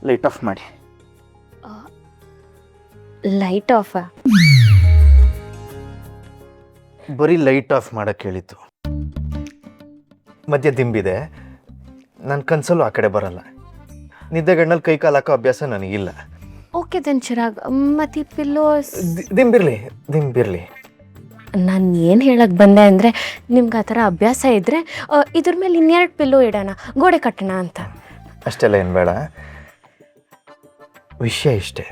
Light off ಮಾಡಿ. Light ಆಫಾ? ಬರೀ light off ಮಾಡಕ್ಕೆ ಹೇಳಿತ್ತು. ಮಧ್ಯ ದಿಂಬಿದೆ, ನನ್ನ ಕನ್ಸಲ್ಲೂ ಆ ಕಡೆ ಬರಲ್ಲ. ನಿದ್ದೆಗಣ್ಣಲ್ಲಿ ಕೈ ಕಾಲು ಹಾಕೋ ಅಭ್ಯಾಸ ನನಗಿಲ್ಲ. ಓಕೆ ದೆನ್ ಚಿರಾಗ್, ಮತ್ತು ಈ ಪಿಲ್ಲೋಸ್ ದಿಂಬಿರ್ಲಿ. ನಾನು ಏನು ಹೇಳಕ್ಕೆ ಬಂದೆ ಅಂದರೆ, ನಿಮ್ಗೆ ಆ ಥರ ಅಭ್ಯಾಸ ಇದ್ದರೆ ಇದ್ರ ಮೇಲೆ ಇನ್ನೆರಡು ಪಿಲ್ಲೋ ಇಡೋಣ, ಗೋಡೆ ಕಟ್ಟೋಣ ಅಂತ. ಅಷ್ಟೆಲ್ಲ ಏನು ಬೇಡ. ವಿಷಯ ಇಷ್ಟೇ,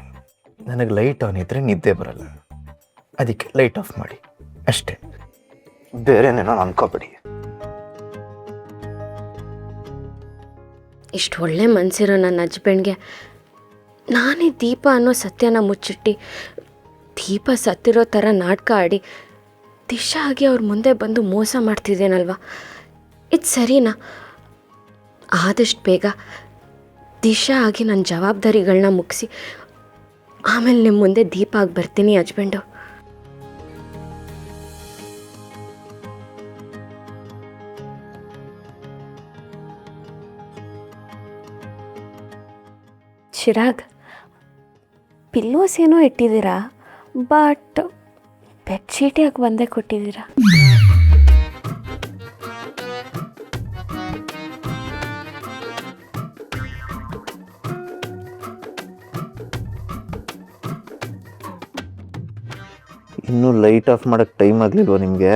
ನನಗೆ ಲೈಟ್ ಆನ್ ಇದ್ದರೆ ನಿದ್ದೆ ಬರಲ್ಲ. ಅದಕ್ಕೆ ಲೈಟ್ ಆಫ್ ಮಾಡಿ ಅಷ್ಟೇ, ಬೇರೆನೇನೋ ಅನ್ಕೋಬೇಡಿ. ಇಷ್ಟು ಒಳ್ಳೆ ಮನಸ್ಸಿರೋ ನನ್ನ ಹಸ್ಬೆಂಡ್ಗೆ ನಾನೇ ದೀಪ ಅನ್ನೋ ಸತ್ಯನ ಮುಚ್ಚಿಟ್ಟು ದೀಪ ಸತ್ತಿರೋ ಥರ ನಾಟಕ ಆಡಿ ದಿಶಾ ಆಗಿ ಅವ್ರ ಮುಂದೆ ಬಂದು ಮೋಸ ಮಾಡ್ತಿದ್ದೇನಲ್ವ, ಇದು ಸರಿನಾ? ಆದಷ್ಟು ಬೇಗ ದಿಶಾ ಆಗಿ ನನ್ನ ಜವಾಬ್ದಾರಿಗಳನ್ನ ಮುಗಿಸಿ ಆಮೇಲೆ ನಿಮ್ಮ ಮುಂದೆ ದೀಪ ಆಗಿ ಬರ್ತೀನಿ ಹಸ್ಬೆಂಡು. ಚಿರಾಗ್, ಪಿಲ್ಲೋಸ್ ಏನೋ ಇಟ್ಟಿದ್ದೀರಾ, ಬಟ್ ಬೆಡ್ಶೀಟ್ ಯಾಕೆ ಒಂದೇ ಕೊಟ್ಟಿದ್ದೀರಾ? ಇನ್ನೂ ಲೈಟ್ ಆಫ್ ಮಾಡೋಕ್ಕೆ ಟೈಮ್ ಆಗಲಿಲ್ವ ನಿಮಗೆ?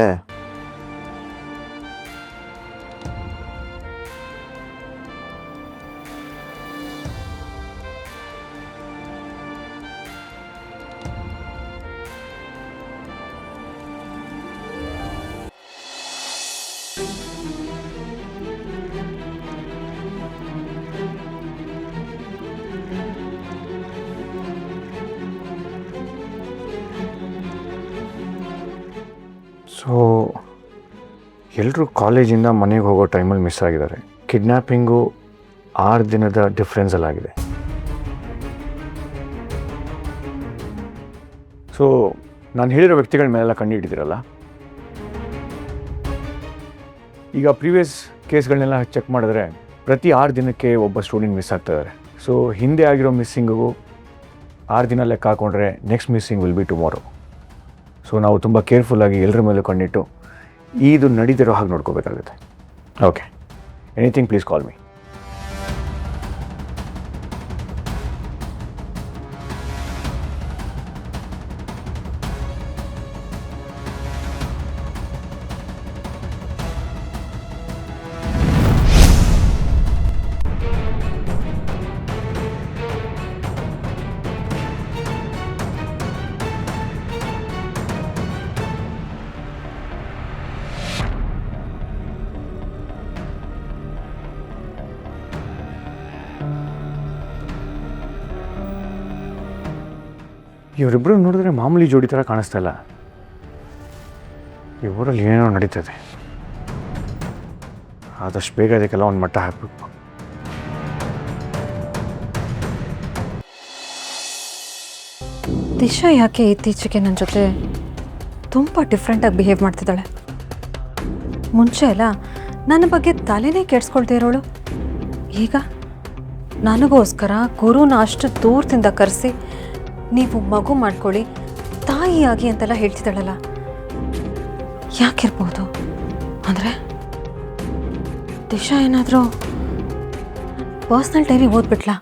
ಸೊ ಎಲ್ಲರೂ ಕಾಲೇಜಿಂದ ಮನೆಗೆ ಹೋಗೋ ಟೈಮಲ್ಲಿ ಮಿಸ್ ಆಗಿದ್ದಾರೆ. ಕಿಡ್ನ್ಯಾಪಿಂಗು 6 ದಿನದ ಡಿಫ್ರೆನ್ಸಲ್ಲಾಗಿದೆ. ಸೊ ನಾನು ಹೇಳಿರೋ ವ್ಯಕ್ತಿಗಳ ಮೇಲೆಲ್ಲ ಕಂಡುಹಿಡಿದಿರಲ್ಲ. ಈಗ ಪ್ರೀವಿಯಸ್ ಕೇಸ್ಗಳನ್ನೆಲ್ಲ ಚೆಕ್ ಮಾಡಿದ್ರೆ ಪ್ರತಿ 6 ದಿನಕ್ಕೆ ಒಬ್ಬ ಸ್ಟೂಡೆಂಟ್ ಮಿಸ್ ಆಗ್ತಾಯಿದ್ದಾರೆ. ಸೊ ಹಿಂದೆ ಆಗಿರೋ ಮಿಸ್ಸಿಂಗಿಗೂ 6 ದಿನ ಲೆಕ್ಕ ಹಾಕೊಂಡ್ರೆ next missing will be tomorrow. So ನಾವು ತುಂಬ ಕೇರ್ಫುಲ್ಲಾಗಿ ಎಲ್ಲರ ಮೇಲೂ ಕಂಡಿಟ್ಟು ಇದು ನಡೀತಿರೋ ಹಾಗೆ ನೋಡ್ಕೋಬೇಕಾಗುತ್ತೆ. Okay, anything please call me. ಇವರಿಬ್ಬರು ನೋಡಿದ್ರೆ ಮಾಮೂಲಿ ಜೋಡಿ ಥರ ಕಾಣಿಸ್ತಾ ಇಲ್ಲ. ಈ ಊರಲ್ಲಿ ಏನೇನೋ ನಡೀತದೆ. ಆದಷ್ಟು ಬೇಗ ಅದಕ್ಕೆಲ್ಲ ಒಂದು ಮಟ್ಟ ಹಾಕಬೇಕು. ದಿಶಾ ಯಾಕೆ ಇತ್ತೀಚೆಗೆ ನನ್ನ ಜೊತೆ ತುಂಬ ಡಿಫ್ರೆಂಟಾಗಿ ಬಿಹೇವ್ ಮಾಡ್ತಿದ್ದಾಳೆ? ಮುಂಚೆ ಎಲ್ಲ ನನ್ನ ಬಗ್ಗೆ ತಲೆನೇ ಕೆಡ್ಸ್ಕೊಳ್ದೇ ಇರೋಳು, ಈಗ ನನಗೋಸ್ಕರ ಗುರುನ ಅಷ್ಟು ದೂರದಿಂದ ಕರೆಸಿ ನೀವು ಮಗು ಮಾಡ್ಕೊಳ್ಳಿ, ತಾಯಿಯಾಗಿ ಅಂತೆಲ್ಲ ಹೇಳ್ತಿದ್ದಾಳಲ್ಲ, ಯಾಕಿರ್ಬೋದು? ಅಂದರೆ ದಿಶಾ ಏನಾದರೂ ಪರ್ಸ್ನಲ್ ಡೈರಿ ಓದ್ಬಿಟ್ಲಾ?